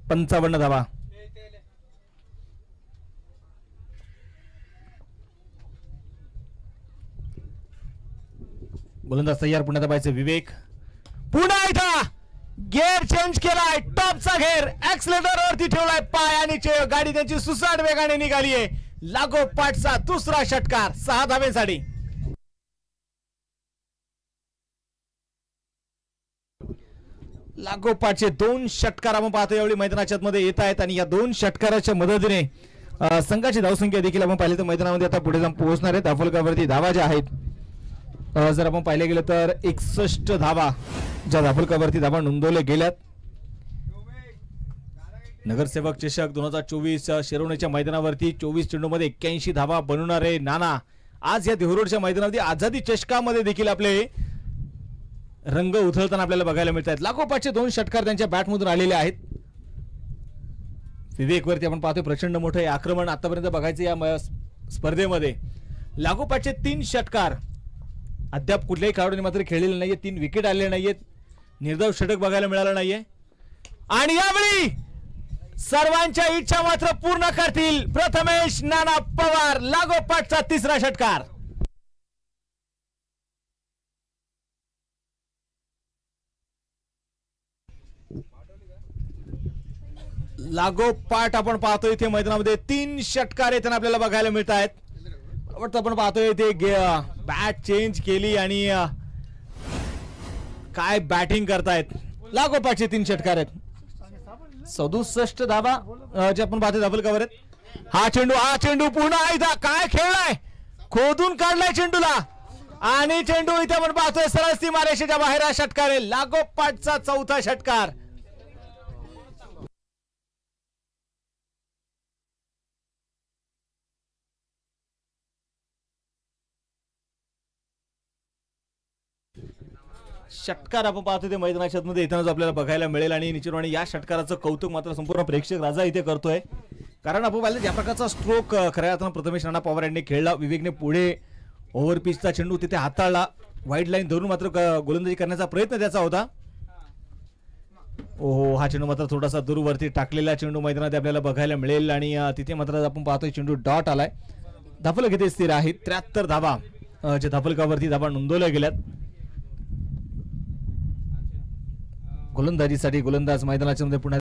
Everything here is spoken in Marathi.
55 धावा. गोलंदाज तयार. पुन्हा धावायचे विवेक. पुन्हा इथं गेअर चेंज केलाय. टॉपचा गेअर ऍक्सिलरेटर वरती ठेवलाय पाय आणि गाडी त्यांची सुसाट वेगाने निघाली आहे. लागोपाठचा दुसरा षटकार 6 धावेसाठी. लागोपाठचे 2 षटकार आपण पाहतो यावेळी मैदानाच्या मध्ये येत आहेत आणि या 2 षटकाराच्या मदतीने संघाची धावसंख्या देखील आपण पाहिली तर मैदानामध्ये आता पुढे जाऊन पोहोचणार आहे. धावफलकावरती धावा ज्या आहेत जर आपण पाहिले गेलं तर 61 धावा ज्या धावफलकावरती धावा नोंदवल्या गेल्यात. नगरसेवक चषक 2024 शिरवण्याच्या मैदानावरती 24 चेंडूमध्ये 81 धावा बनवणारे नाना आज या देहरोडच्या मैदानावरती आझादी चषकामध्ये देखील आपले रंग उधळताना आपल्याला बघायला मिळत आहेत. लागोपाठचे 2 षटकार त्यांच्या बॅटमधून आलेले आहेत. विवेकवरती आपण पाहतोय प्रचंड मोठे आक्रमण आतापर्यंत बघायचं या स्पर्धेमध्ये. लागोपाठचे 3 षटकार अद्याप कुठल्याही खेळाडूने मात्र खेळलेले नाहीये. 3 विकेट आलेले नाहीयेत. निर्धाव षटक बघायला मिळालं नाहीये आणि यावेळी सर्वांच्या इच्छा मात्र पूर्ण करतील प्रथमेश नाना पवार. लागोपाठचा 3रा षटकार. लागोपाठ आपण पाहतोय इथे मैदानामध्ये 3 षटकार येताना आपल्याला बघायला मिळत आहेत. आपण पाहतोय ते बॅट चेंज केली आणि काय बॅटिंग करतायत. लागोपाठचे 3 षटकार आहेत. 67 धावा जे आपण पाहतोय धावफलकावर आहेत. हा चेंडू पुन्हा इथं काय खेळलाय. खोदून काढलाय चेंडूला आणि चेंडू इथे आपण पाहतोय सरळ सीमारेषेच्या बाहेर हा षटकार आहे. लागोपाठचा 4था षटकार. षटकार आपण पाहतो ते मैदानाच्या मध्ये येतानाच आपल्याला बघायला मिळेल आणि निश्चितपणे या षटकाराचं कौतुक मात्र संपूर्ण प्रेक्षक राजा इथे करतोय. कारण आपण पाहिलं ज्या प्रकारचा स्ट्रोक खऱ्या अर्थानं प्रथमेश राणा पवार यांनी खेळला. विवेकने पुढे ओव्हर पिचचा चेंडू तिथे हाताळला. वाईड लाईन धरून मात्र गोलंदाजी करण्याचा प्रयत्न त्याचा होता. ओहो हा चेंडू मात्र थोडासा दूरवरती टाकलेला चेंडू मैदानात आपल्याला बघायला मिळेल आणि तिथे मात्र आपण पाहतोय चेंडू डॉट आलाय. धावफलक इथे स्थिर आहे. 73 धावा जे धावफलकावरती धावा नोंदवल्या गेल्यात. गोलंदाजीसाठी गोलंदाज मैदानाच्या मध्ये पुन्हा